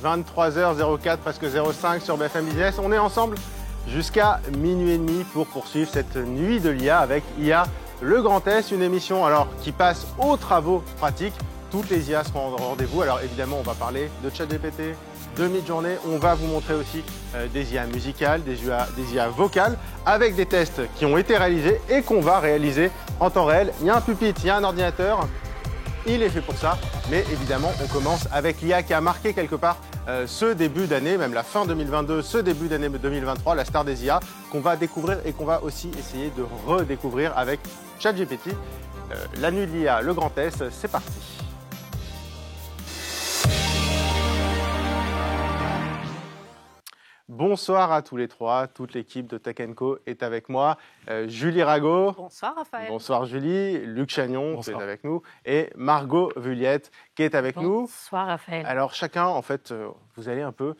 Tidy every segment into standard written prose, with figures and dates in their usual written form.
23h04, presque 05 sur BFM Business. On est ensemble jusqu'à minuit et demi pour poursuivre cette nuit de l'IA avec IA Le Grand Est, une émission qui passe aux travaux pratiques. Toutes les IA seront au rendez-vous. Alors évidemment, on va parler de ChatGPT, de Midjourney. On va vous montrer aussi des IA musicales, des IA vocales, avec des tests qui ont été réalisés et qu'on va réaliser en temps réel. Il y a un pupitre, il y a un ordinateur. Il est fait pour ça, mais évidemment, on commence avec l'IA qui a marqué quelque part ce début d'année, même la fin 2022, ce début d'année 2023, la star des IA, qu'on va découvrir et qu'on va aussi essayer de redécouvrir avec ChatGPT. La nuit de l'IA, Le Grand Est, c'est parti. Bonsoir à tous les trois, toute l'équipe de Tech & Co est avec moi. Julie Rago. Bonsoir Raphaël. Bonsoir Julie. Luc Chagnon qui est avec nous. Et Margot Vulliette qui est avec nous. Bonsoir Raphaël. Alors chacun, en fait, vous allez un peu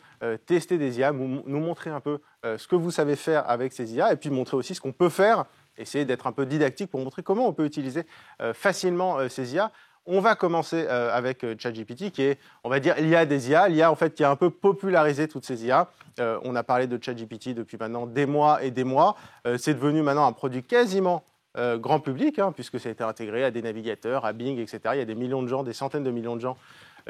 tester des IA, nous montrer un peu ce que vous savez faire avec ces IA et puis montrer aussi ce qu'on peut faire, essayer d'être un peu didactique pour montrer comment on peut utiliser facilement ces IA. On va commencer avec ChatGPT qui est, on va dire, l'IA des IA, l'IA en fait qui a un peu popularisé toutes ces IA. On a parlé de ChatGPT depuis maintenant des mois et des mois. C'est devenu maintenant un produit quasiment grand public, puisque ça a été intégré à des navigateurs, à Bing, etc. Il y a des millions de gens, des centaines de millions de gens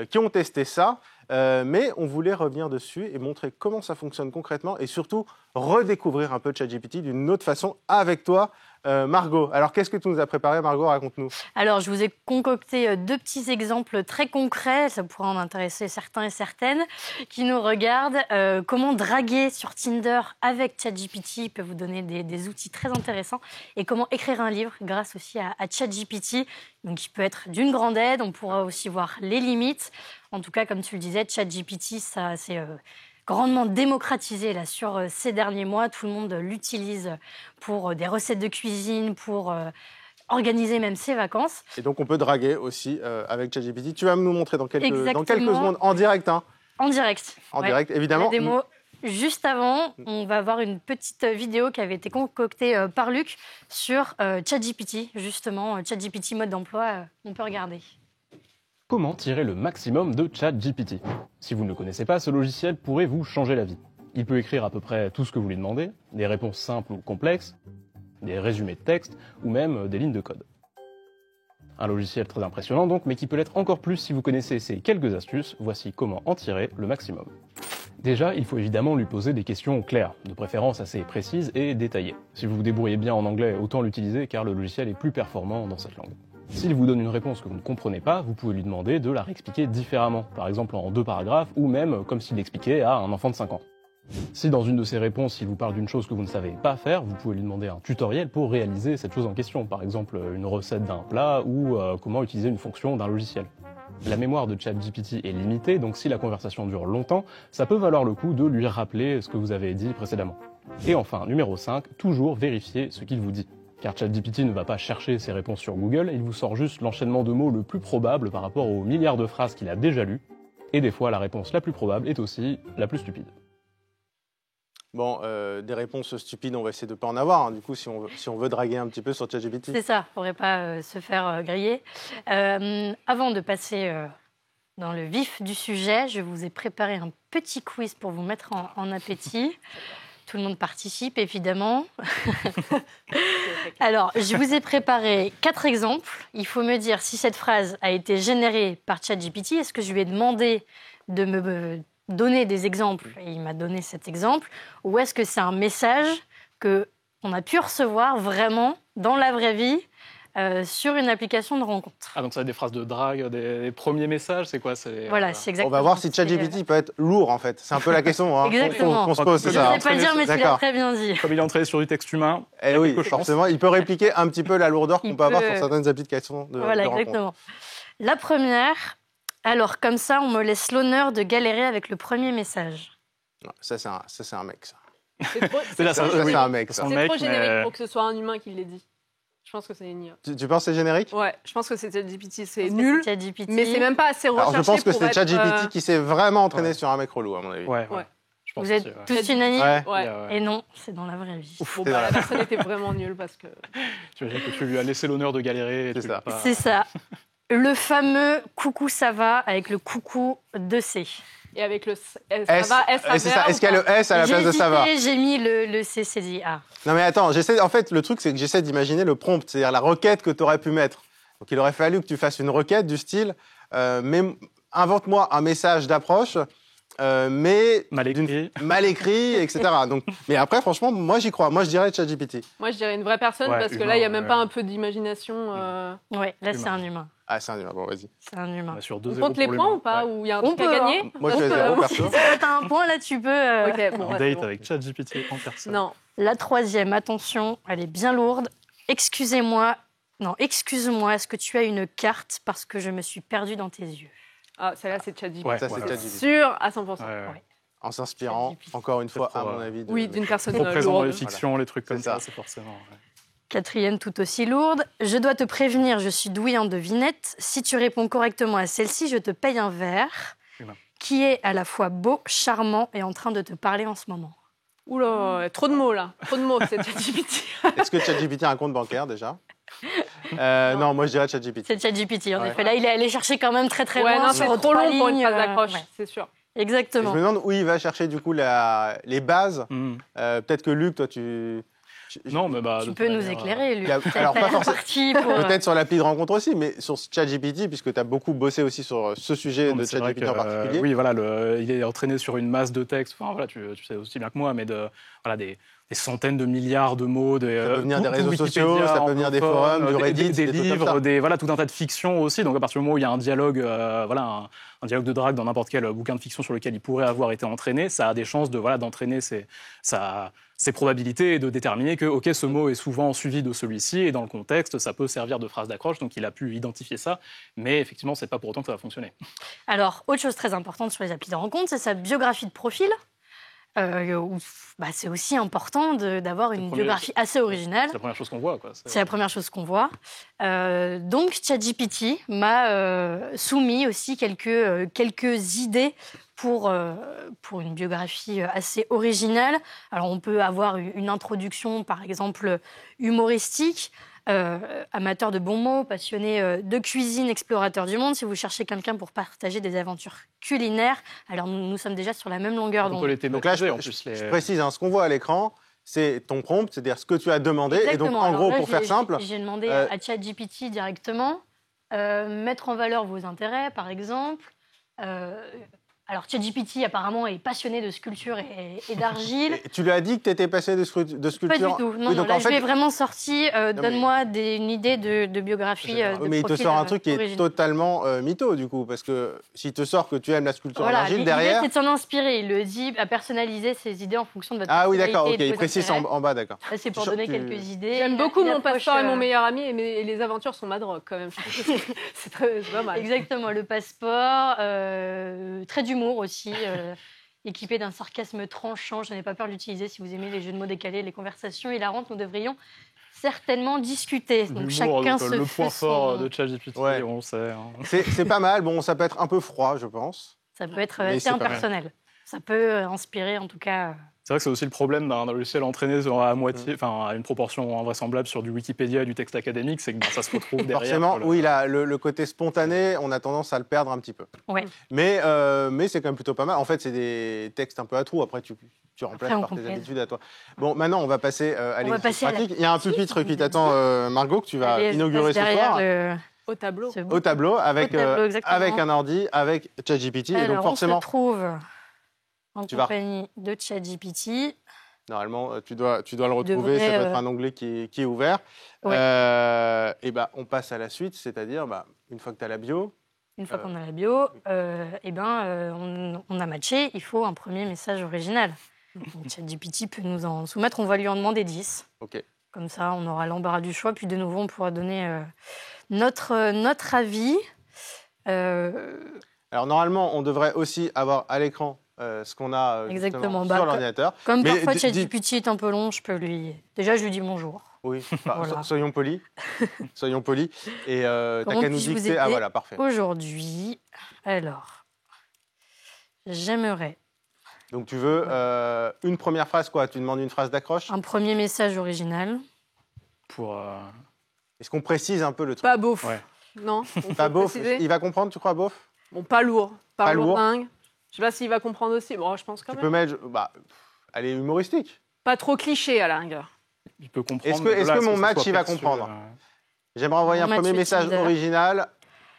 qui ont testé ça. Mais on voulait revenir dessus et montrer comment ça fonctionne concrètement et surtout redécouvrir un peu ChatGPT d'une autre façon avec toi, Margot. Alors, qu'est-ce que tu nous as préparé, Margot? Raconte-nous. Alors, je vous ai concocté deux petits exemples très concrets, ça pourra en intéresser certains et certaines, qui nous regardent. Comment draguer sur Tinder avec ChatGPT, il peut vous donner des outils très intéressants. Et comment écrire un livre grâce aussi à ChatGPT. Donc, il peut être d'une grande aide, on pourra aussi voir les limites. En tout cas, comme tu le disais, ChatGPT, ça c'est grandement démocratisé là, sur ces derniers mois. Tout le monde l'utilise pour des recettes de cuisine, pour organiser même ses vacances. Et donc, on peut draguer aussi avec ChatGPT. Tu vas nous montrer dans quelques secondes, en direct. En direct. En direct, évidemment. Il y a des mots. Juste avant, on va voir une petite vidéo qui avait été concoctée par Luc sur ChatGPT, justement. ChatGPT mode d'emploi, on peut regarder. Comment tirer le maximum de ChatGPT? Si vous ne le connaissez pas, ce logiciel pourrait vous changer la vie. Il peut écrire à peu près tout ce que vous lui demandez, des réponses simples ou complexes, des résumés de texte ou même des lignes de code. Un logiciel très impressionnant donc, mais qui peut l'être encore plus si vous connaissez ces quelques astuces. Voici comment en tirer le maximum. Déjà, il faut évidemment lui poser des questions claires, de préférence assez précises et détaillées. Si vous vous débrouillez bien en anglais, autant l'utiliser car le logiciel est plus performant dans cette langue. S'il vous donne une réponse que vous ne comprenez pas, vous pouvez lui demander de la réexpliquer différemment, par exemple en 2 paragraphes, ou même comme s'il l'expliquait à un enfant de 5 ans. Si dans une de ses réponses, il vous parle d'une chose que vous ne savez pas faire, vous pouvez lui demander un tutoriel pour réaliser cette chose en question, par exemple une recette d'un plat ou comment utiliser une fonction d'un logiciel. La mémoire de ChatGPT est limitée, donc si la conversation dure longtemps, ça peut valoir le coup de lui rappeler ce que vous avez dit précédemment. Et enfin, numéro 5, toujours vérifier ce qu'il vous dit. Car ChatGPT ne va pas chercher ses réponses sur Google, il vous sort juste l'enchaînement de mots le plus probable par rapport aux milliards de phrases qu'il a déjà lues. Et des fois, la réponse la plus probable est aussi la plus stupide. Bon, des réponses stupides, on va essayer de ne pas en avoir, du coup, si on veut draguer un petit peu sur ChatGPT. C'est ça, il ne faudrait pas se faire griller. Avant de passer dans le vif du sujet, je vous ai préparé un petit quiz pour vous mettre en appétit. Tout le monde participe, évidemment. Alors, je vous ai préparé 4 exemples. Il faut me dire si cette phrase a été générée par ChatGPT. Est-ce que je lui ai demandé de me donner des exemples et il m'a donné cet exemple? Ou est-ce que c'est un message qu'on a pu recevoir vraiment dans la vraie vie sur une application de rencontre? Ah, donc ça a des phrases de drague, des premiers messages, c'est quoi? Voilà, c'est exactement. On va voir si ChatGPT peut être lourd, en fait. C'est un peu la question exactement. qu'on se pose, c'est ça. Je ne sais pas le dire, mais tu l'as très bien dit. Comme il est entré sur du texte humain, il y a oui, forcément, il peut répliquer un petit peu la lourdeur qu'on peut avoir sur certaines applications de Voilà, rencontre. exactement. La première, alors comme ça, on me laisse l'honneur de galérer avec le premier message. Ça, c'est un mec, ça. C'est un mec, ça. C'est trop générique pour que ce soit un humain qui l'ait dit. Je pense que c'est une IA. Tu penses que c'est générique? Ouais, je pense que c'est ChatGPT, c'est nul, mais c'est même pas assez recherché. Alors je pense que pour c'est être, ChatGPT qui s'est vraiment entraîné sur un mec relou, à mon avis. Ouais. Je pense Vous êtes tous unanimes? Ouais. Et non, c'est dans la vraie vie. Bon, bah, la personne était vraiment nulle parce que... Tu veux dire que tu lui as laissé l'honneur de galérer. C'est ça. C'est ça. Le fameux coucou ça va avec le coucou de C. Et avec le S, ça va, S à c'est ça. Est-ce qu'il y a le S à la place de ça va? J'ai mis le C, c'est dit A. Non mais attends, en fait, le truc, c'est que j'essaie d'imaginer le prompt, c'est-à-dire la requête que tu aurais pu mettre. Donc, il aurait fallu que tu fasses une requête du style invente-moi un message d'approche, mais mal écrit, etc. Donc, mais après, franchement, moi, j'y crois. Moi, je dirais ChatGPT. Moi, je dirais une vraie personne, parce que là, il n'y a même pas un peu d'imagination. Ouais, là, c'est un humain. Ah, c'est un humain. Bon, vas-y. C'est un humain. On compte les points ou pas? Ou il y a un truc à gagner? Moi, je suis à 0, perso. Si t'as un point, là, tu peux... Ok, bon, Un date avec ChatGPT en personne. Non. La troisième, attention, elle est bien lourde. Excuse-moi, est-ce que tu as une carte parce que je me suis perdue dans tes yeux? Ah, celle-là, c'est ChatGPT. Ça, c'est ChatGPT. Sûr à 100%. Ouais. En s'inspirant, encore une fois, à mon avis. Oui, d'une personne Trop présent dans les lourde. fictions, les trucs comme ça, c'est forcément... Quatrième, tout aussi lourde. Je dois te prévenir, je suis douée en devinettes. Si tu réponds correctement à celle-ci, je te paye un verre qui est à la fois beau, charmant et en train de te parler en ce moment. Oula, trop de mots là. Trop de mots, c'est ChatGPT. Est-ce que ChatGPT a un compte bancaire déjà? Non, moi je dirais ChatGPT. C'est ChatGPT, en effet. Là, il est allé chercher quand même très loin. Non, c'est trop long pour une phrase d'accroche, c'est sûr. Exactement. Et je me demande où il va chercher du coup les bases. Peut-être que Luc, toi, tu peux nous éclairer, Luc. Alors, pas forcément. Pour... Peut-être sur l'appli de rencontre aussi, mais sur ChatGPT, puisque tu as beaucoup bossé aussi sur ce sujet de ChatGPT en particulier. Oui, voilà, il est entraîné sur une masse de textes. Enfin, voilà, tu sais aussi bien que moi, mais des centaines de milliards de mots. Ça peut venir des réseaux sociaux, ça peut venir des forums, du Reddit, des livres, tout un tas de fictions aussi. Donc à partir du moment où il y a un dialogue, un dialogue de drague dans n'importe quel bouquin de fiction sur lequel il pourrait avoir été entraîné, ça a des chances d'entraîner ses probabilités et de déterminer que ce mot est souvent suivi de celui-ci et dans le contexte, ça peut servir de phrase d'accroche. Donc il a pu identifier ça, mais effectivement, c'est pas pour autant que ça va fonctionner. Alors, autre chose très importante sur les applis de rencontre, c'est sa biographie de profil. C'est aussi important d'avoir une biographie assez originale. C'est la première chose qu'on voit. C'est la première chose qu'on voit. Donc, ChatGPT m'a soumis aussi quelques idées pour une biographie assez originale. Alors, on peut avoir une introduction, par exemple, humoristique. Amateur de bons mots, passionné de cuisine, explorateur du monde. Si vous cherchez quelqu'un pour partager des aventures culinaires, alors nous sommes déjà sur la même longueur d'onde. Donc là, je précise, ce qu'on voit à l'écran, c'est ton prompt, c'est-à-dire ce que tu as demandé. Exactement. Et donc, en gros, pour faire simple... J'ai demandé à ChatGPT directement, mettre en valeur vos intérêts, par exemple. Alors, ChatGPT, apparemment, est passionné de sculpture et d'argile. Et tu lui as dit que tu étais passionné de sculpture? Pas du tout. Non, là, je lui ai vraiment sorti, donne-moi une idée de biographie. Mais il te sort un truc qui est totalement mytho, du coup, parce que s'il te sort que tu aimes la sculpture en argile, derrière... L'idée, c'est de s'en inspirer. Il le dit à personnaliser ses idées en fonction de votre Ah oui, d'accord, ok, il précise en bas, d'accord. C'est pour donner quelques idées. J'aime beaucoup Mon passeport et mon meilleur ami, et les aventures sont ma drogue, quand même. C'est pas mal. Exactement, le passeport, trait d'humour aussi. Équipé d'un sarcasme tranchant, je n'ai pas peur de l'utiliser si vous aimez les jeux de mots décalés, les conversations hilarantes, nous devrions certainement discuter. Donc chacun se le point fort de ChatGPT, on sait. C'est pas mal, bon, ça peut être un peu froid, je pense. Ça peut être assez impersonnel. Ça peut inspirer en tout cas... C'est vrai que c'est aussi le problème d'un logiciel entraîné à moitié, à une proportion invraisemblable sur du Wikipédia et du texte académique, c'est que ça se retrouve derrière. Forcément, oui, le côté spontané, on a tendance à le perdre un petit peu. Ouais. Mais c'est quand même plutôt pas mal. En fait, c'est des textes un peu à trous. Après, tu remplaces par tes habitudes à toi. Bon, maintenant, on va passer à l'exercice pratique. Il y a un pupitre qui t'attend, Margot, que tu vas inaugurer ce soir. Au tableau. Au tableau, avec un ordi, avec ChatGPT. Alors, et donc, forcément, on se trouve en compagnie de ChatGPT. Normalement, tu dois le retrouver. Ça doit être un onglet qui est ouvert. Ouais. Et on passe à la suite, c'est-à-dire, une fois que tu as la bio... Une fois qu'on a la bio, on a matché, il faut un premier message original. Donc, ChatGPT peut nous en soumettre, on va lui en demander 10. Okay. Comme ça, on aura l'embarras du choix, puis de nouveau, on pourra donner notre avis. Alors, normalement, on devrait aussi avoir à l'écran ce qu'on a exactement sur l'ordinateur. Comme parfois ChatGPT est un peu long, je lui dis bonjour. Oui, voilà. Soyons polis. Soyons polis. Et t'as qu'à nous dicter. Ah voilà, parfait. Aujourd'hui, alors, j'aimerais. Donc tu veux une première phrase, quoi? Tu demandes une phrase d'accroche? Un premier message original. Est-ce qu'on précise un peu le truc? Pas beauf. Ouais. Non. Pas beauf. Il va comprendre, tu crois, beauf? Bon, pas lourd. Pas lourd dingue. Je sais pas s'il va comprendre aussi. Bon, je pense quand Tu même. peux mettre... elle est humoristique. Pas trop cliché, à la rigueur. Il peut comprendre. Est-ce que- mais de est-ce là que à ce mon ce match, soit il va perçu, comprendre J'aimerais envoyer Mon un match premier message Tinder. original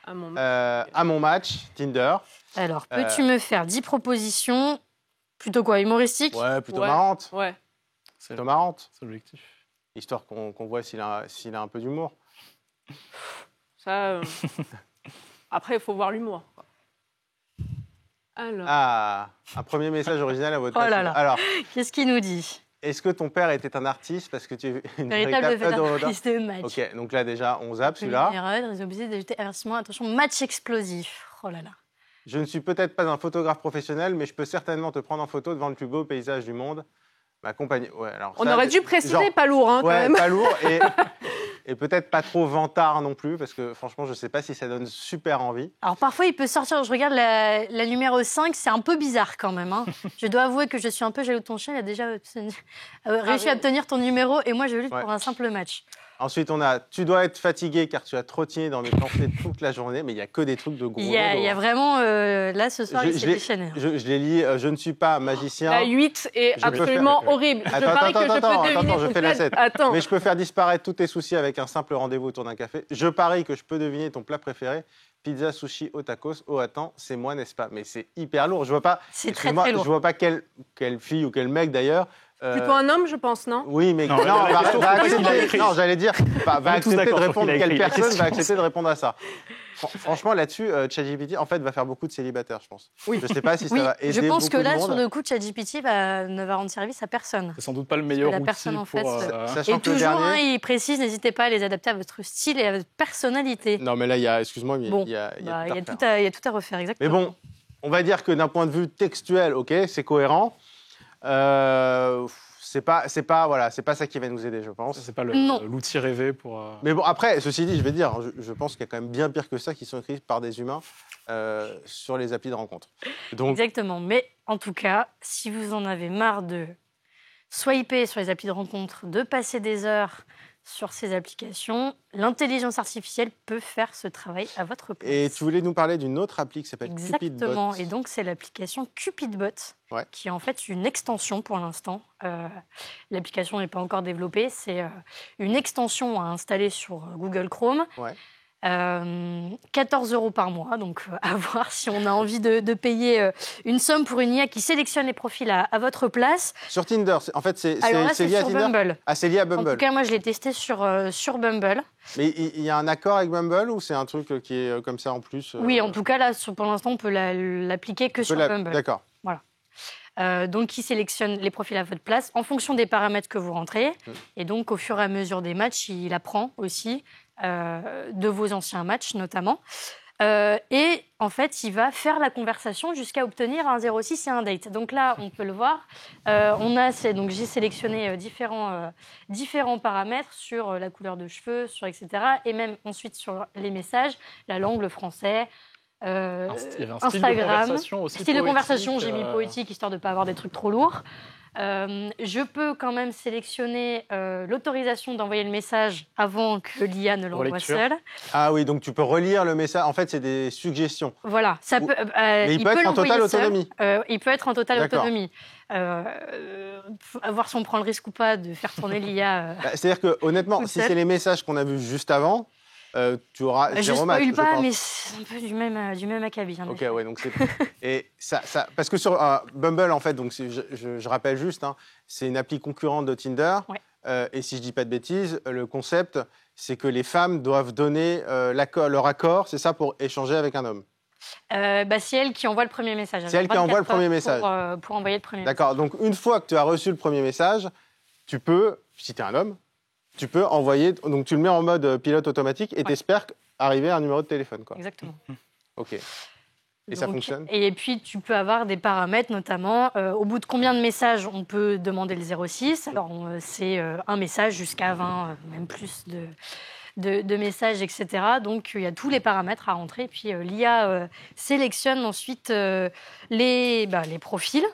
À mon... à mon match Tinder. Alors, peux-tu me faire 10 propositions plutôt quoi, humoristiques? Ouais, plutôt Ouais. marrante. Ouais. C'est Plutôt marrante. l'objectif. Histoire qu'on voit s'il a un peu d'humour. Ça. Après, il faut voir l'humour. Alors. Ah, un premier message original à votre Oh place. là là. Alors, Qu'est-ce qu'il nous dit? est-ce que ton père était un artiste parce que tu es une Véritable véritable œuvre d'art artiste de match. Ok, donc là déjà, on zappe celui-là. Erreur, ils ont obligé d'ajouter avertissement. Attention, match explosif. Oh là là. Je ne suis peut-être pas un photographe professionnel, mais je peux certainement te prendre en photo devant le plus beau paysage du monde. Ma compagnie. Ouais, alors On ça, aurait dû préciser, genre, pas lourd, hein, quand ouais, même. pas lourd et peut-être pas trop vantard non plus, parce que franchement, je ne sais pas si ça donne super envie. Alors parfois, il peut sortir. Je regarde la numéro 5, c'est un peu bizarre quand même. Hein. Je dois avouer que je suis un peu jaloux de ton chien. Il a déjà réussi à obtenir ton numéro et moi, je lutte Ouais. pour un simple match. Ensuite, on a tu dois être fatigué car tu as trottiné dans mes pensées toute la journée, mais il n'y a que des trucs de gros. Il y a vraiment. Là, ce soir, il s'est déchaîné. Je les lis, je ne suis pas magicien. La 8 est Je peux absolument faire- horrible. Je Attends, parie que je attends, peux deviner je ton fais la plat. 7. Attends. Mais je peux faire disparaître tous tes soucis avec un simple rendez-vous autour d'un café. Je parie que je peux deviner ton plat préféré. Pizza, sushi, au tacos. Oh, attends, c'est moi, n'est-ce pas? Mais c'est hyper lourd. Je vois pas. C'est très, excuse-moi, très lourd. Je vois pas quelle fille ou quel mec d'ailleurs. Plutôt un homme, je pense, non? Oui, mais Non, non, la question, c'est pas ce qu'il a accepter. écrit. Non, j'allais dire, va On est tous accepter de d'accord sur répondre. qu'il a Quelle écrit la personne va question. accepter de répondre à ça? Franchement, là-dessus, ChatGPT, en fait, va faire beaucoup de célibataires, je pense. Oui. Je sais pas si ça Oui, va aider je pense que beaucoup de là, monde. sur le coup, ChatGPT ne va rendre service à personne. C'est sans doute pas le meilleur la outil personne, en fait, pour. Sachant Et que le toujours, dernier... hein, il précise, n'hésitez pas à les adapter à votre style et à votre personnalité. Non, mais là, il y a, excuse-moi, mais Bon, il y a, il y a tout à tout refaire. à, il y a tout à refaire, Mais exactement. bon, on va dire que d'un point de vue textuel, ok, c'est cohérent. C'est pas ça qui va nous aider, je pense. C'est pas Non. l'outil rêvé pour. Mais bon, après, ceci dit, je vais dire, je pense qu'il y a quand même bien pire que ça qui sont écrits par des humains sur les applis de rencontre. Donc, Exactement. Mais en tout cas, si vous en avez marre de swiper sur les applis de rencontre, de passer des heures sur ces applications, l'intelligence artificielle peut faire ce travail à votre place. et tu voulais nous parler d'une autre appli qui s'appelle Exactement. Cupidbot. Et donc, c'est l'application Cupidbot, Ouais. qui est en fait une extension pour l'instant. L'application n'est pas encore développée. C'est une extension à installer sur Google Chrome. Ouais. 14 € par mois, donc à voir si on a envie de payer une somme pour une IA qui sélectionne les profils à votre place. Sur Tinder, en fait, c'est Alors là, c'est lié à sur Tinder. Bumble. Ah, c'est lié à En Bumble. tout cas, moi, je l'ai testé sur Bumble. Mais il y a un accord avec Bumble ou c'est un truc qui est comme ça en plus Oui, en tout cas, là, pour l'instant, on peut l'appliquer que sur Bumble. D'accord. Donc, il sélectionne les profils à votre place en fonction des paramètres que vous rentrez. Et donc, au fur et à mesure des matchs, il apprend aussi de vos anciens matchs, notamment. Et en fait, il va faire la conversation jusqu'à obtenir un 06 et un date. Donc là, on peut le voir. Donc j'ai sélectionné différents paramètres sur la couleur de cheveux, etc. Et même ensuite sur les messages, la langue, le français. Il y avait un style de Instagram, conversation aussi style de poétique, conversation, j'ai mis poétique, histoire de ne pas avoir des trucs trop lourds. Je peux quand même sélectionner l'autorisation d'envoyer le message avant que l'IA ne l'envoie Relecture. seule. Ah oui, donc tu peux relire le message. En fait, c'est des suggestions. Voilà, ça Ou- peut. Mais il peut être en l'envoyer totale seul. autonomie. Il peut être en totale D'accord. autonomie. À voir si on prend le risque ou pas de faire tourner l'IA. Bah, c'est-à-dire que honnêtement, Toute si seule. c'est les messages qu'on a vus juste avant, tu auras Je zéro match. spoil je pas, pense. mais c'est un peu du même acabit. en Ok, effet. ouais, donc c'est et ça parce que sur Bumble en fait, donc je rappelle juste, hein, c'est une appli concurrente de Tinder. Ouais. Et si je dis pas de bêtises, le concept c'est que les femmes doivent donner leur accord, c'est ça, pour échanger avec un homme. C'est elle qui envoie le premier message. C'est elle qui envoie le 24 premier heures message. pour envoyer le premier D'accord. Donc une fois que tu as reçu le premier message, tu peux, si tu es un homme, tu peux envoyer. Donc tu le mets en mode pilote automatique et t'espères arriver à un numéro de téléphone, quoi. message. Exactement. Ok. Et ça Donc, fonctionne. Et puis, tu peux avoir des paramètres, notamment au bout de combien de messages on peut demander le 06. Alors, c'est un message jusqu'à 20, même plus de messages, etc. Donc, il y a tous les paramètres à rentrer. Puis, l'IA sélectionne ensuite les profils.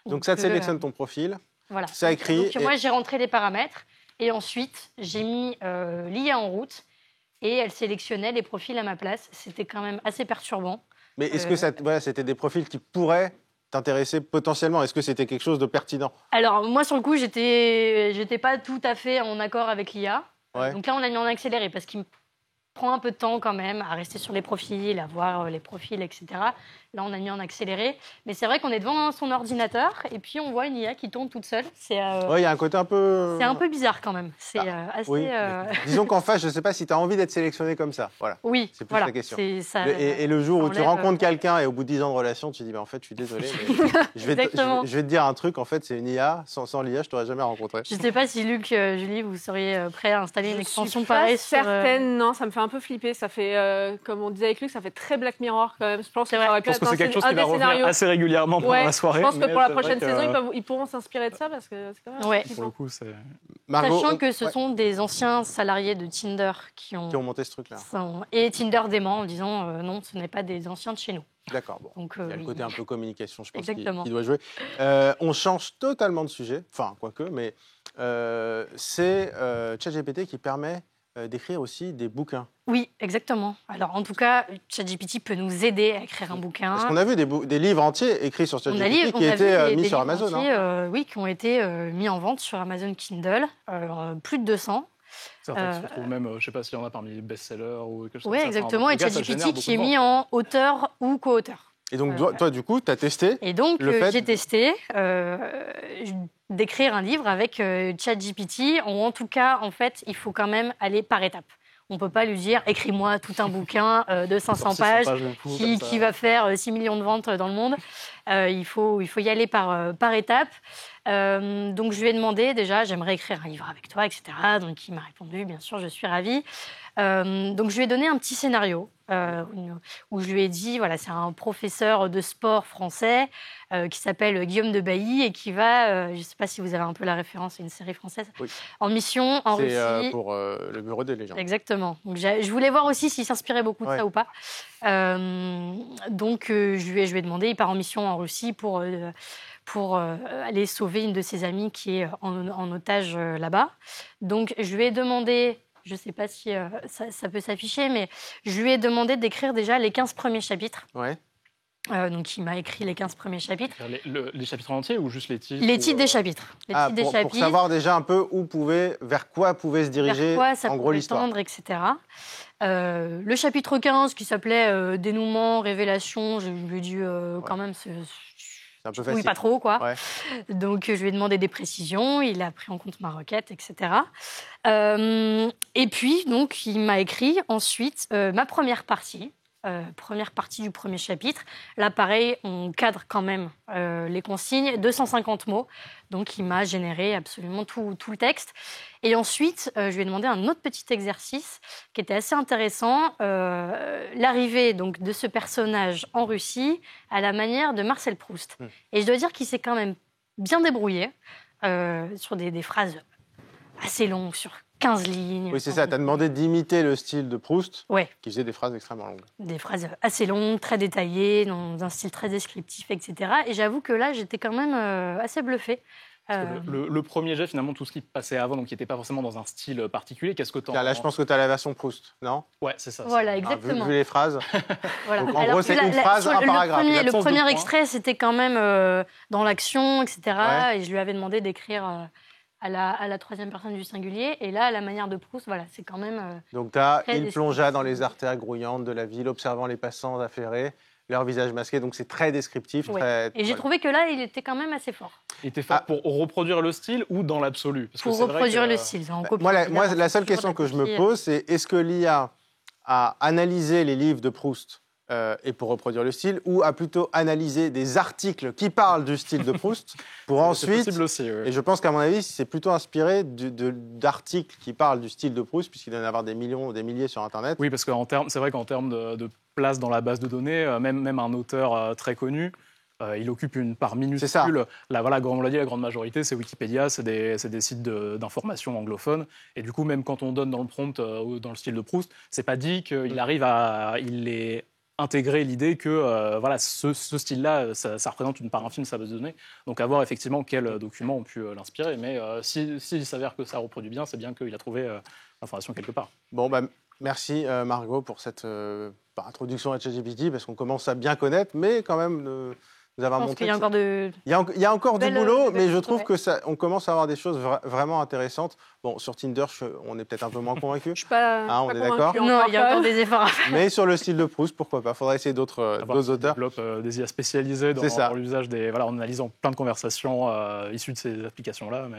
Donc ça te sélectionne ton profil. Voilà. ça écrit Donc, moi, j'ai rentré les paramètres. Et ensuite, j'ai mis l'IA en route. Et elle sélectionnait les profils à ma place. C'était quand même assez perturbant Mais est-ce que c'était des profils qui pourraient t'intéresser potentiellement? Est-ce que c'était quelque chose de pertinent? Alors, moi, sur le coup, j'étais pas tout à fait en accord avec l'IA. Ouais. Donc là, on l'a mis en accéléré parce qu'il me prend un peu de temps quand même à rester sur les profils, à voir les profils, etc. Là, on a mis en accéléré. Mais c'est vrai qu'on est devant son ordinateur et puis on voit une IA qui tourne toute seule. Il y a un côté un peu... C'est un peu bizarre quand même. C'est assez... Oui. Disons qu'en face, je ne sais pas si tu as envie d'être sélectionné comme ça. Voilà. Oui, c'est plus la question. Ça, Et le jour où tu rencontres quelqu'un et au bout de 10 ans de relation, tu te dis, en fait, je suis désolé, mais je vais te dire un truc, en fait, c'est une IA. Sans l'IA, je ne t'aurais jamais rencontré. Je ne sais pas si Luc, Julie, vous seriez prêts à installer une extension pareille sur... certaine, non, ça me fait un peu flipper. Ça fait, comme on disait avec Luc, ça fait très Black Mirror quand même. Je pense que c'est quelque chose qui va revenir assez régulièrement pendant la soirée. Je pense que pour la prochaine saison, ils pourront s'inspirer de ça parce que c'est quand même... Pour le coup, c'est... Sachant que ce sont des anciens salariés de Tinder qui ont monté ce truc-là. Et Tinder dément en disant non, ce n'est pas des anciens de chez nous. D'accord, bon. Donc, il y a le côté un peu communication, je pense, qui doit jouer. On change totalement de sujet, enfin, quoique, mais c'est ChatGPT qui permet d'écrire aussi des bouquins. Oui, exactement. Alors, en tout cas, ChatGPT peut nous aider à écrire un bouquin. Parce qu'on a vu des livres entiers écrits sur ChatGPT qui étaient mis sur Amazon. Oui, qui ont été mis en vente sur Amazon Kindle, plus de 200. Certains se retrouvent même, je ne sais pas s'il y en a parmi les best-sellers ou quelque chose comme ça. Oui, exactement. Et ChatGPT qui est mis en auteur ou co-auteur. Et donc, toi, du coup, tu as testé. Et donc, j'ai testé d'écrire un livre avec ChatGPT. En tout cas, en fait, il faut quand même aller par étapes. On ne peut pas lui dire « écris-moi tout un bouquin de 500 pages qui va faire 6 millions de ventes dans le monde ». Il faut y aller par étapes. Donc, je lui ai demandé déjà « j'aimerais écrire un livre avec toi, etc. » Donc, il m'a répondu « bien sûr, je suis ravie ». Donc, je lui ai donné un petit scénario où je lui ai dit, voilà, c'est un professeur de sport français qui s'appelle Guillaume de Bailly et qui va, je ne sais pas si vous avez un peu la référence, c'est une série française, en mission en Russie. C'est pour le Bureau des légendes. Exactement. Donc, je voulais voir aussi s'il s'inspirait beaucoup de ça ou pas. Donc, je lui ai demandé, il part en mission en Russie pour aller sauver une de ses amies qui est en otage là-bas. Donc, je lui ai demandé... Je ne sais pas si ça peut s'afficher, mais je lui ai demandé d'écrire déjà les 15 premiers chapitres. Ouais. Donc, il m'a écrit les 15 premiers chapitres. Les chapitres entiers ou juste les titres? Les titres des chapitres. Pour savoir déjà un peu vers quoi pouvait se diriger, en gros, l'histoire. Etc. Le chapitre 15, qui s'appelait Dénouement, révélation, je lui ai dit quand même... C'est un peu facile. Oui, pas trop, quoi. Ouais. Donc, je lui ai demandé des précisions. Il a pris en compte ma requête, etc. Et puis, donc, il m'a écrit ensuite ma première partie du premier chapitre. Là, pareil, on cadre quand même les consignes, 250 mots. Donc, il m'a généré absolument tout le texte. Et ensuite, je lui ai demandé un autre petit exercice qui était assez intéressant. L'arrivée donc, de ce personnage en Russie à la manière de Marcel Proust. Et je dois dire qu'il s'est quand même bien débrouillé sur des phrases assez longues, sur 15 lignes. Oui, c'est ça. Tu as demandé d'imiter le style de Proust, qui faisait des phrases extrêmement longues. Des phrases assez longues, très détaillées, dans un style très descriptif, etc. Et j'avoue que là, j'étais quand même assez bluffée. Le premier jet, finalement, tout ce qui passait avant, donc qui n'était pas forcément dans un style particulier, qu'est-ce que tu en... Là, je pense que tu as la version Proust, non? Ouais, c'est ça. Voilà, exactement. Vu les phrases. Voilà. Donc, en gros, c'est une phrase, un paragraphe. Le premier extrait, c'était quand même dans l'action, etc. Ouais. Et je lui avais demandé d'écrire... à la troisième personne du singulier. Et là, à la manière de Proust, voilà, c'est quand même... Donc, tu as « Il plongea dans les artères grouillantes de la ville, observant les passants affairés, leur visage masqué ». Donc, c'est très descriptif. Ouais. Très... Et j'ai trouvé que là, il était quand même assez fort. Il était fort pour reproduire le style ou dans l'absolu? Pour reproduire le style. Moi, la seule question que je me pose, c'est est-ce que l'IA a analysé les livres de Proust et pour reproduire le style, ou a plutôt analysé des articles qui parlent du style de Proust pour ensuite... C'est possible aussi, oui. Et je pense qu'à mon avis, c'est plutôt inspiré d'articles qui parlent du style de Proust, puisqu'il doit y en avoir des millions ou des milliers sur Internet. Oui, parce que c'est vrai qu'en termes de place dans la base de données, même un auteur très connu, il occupe une part minuscule. Voilà, comme on l'a dit, la grande majorité, c'est Wikipédia, c'est des sites d'information anglophones. Et du coup, même quand on donne dans le prompt dans le style de Proust, c'est pas dit qu'il arrive il est intégrer l'idée que voilà, ce style-là, ça représente une part infime de sa base de données. Donc à voir effectivement quels documents ont pu l'inspirer. Mais s'il s'avère que ça reproduit bien, c'est bien qu'il a trouvé l'information quelque part. Bon, Merci Margot pour cette introduction à ChatGPT, parce qu'on commence à bien connaître, mais quand même nous avoir Je pense montré. qu'il y a encore Il y a encore du boulot, mais je trouve ouais. que on commence à avoir des choses vraiment intéressantes. Bon, sur Tinder, on est peut-être un peu moins Je convaincus. suis pas. Ah, on pas est convaincue d'accord. Non, il y a quand encore même. des efforts à faire. Mais sur le style de Proust, pourquoi pas. Faudra essayer d'autres auteurs. Développe des IA spécialisées C'est ça. dans l'usage en analysant plein de conversations issues de ces applications-là. Mais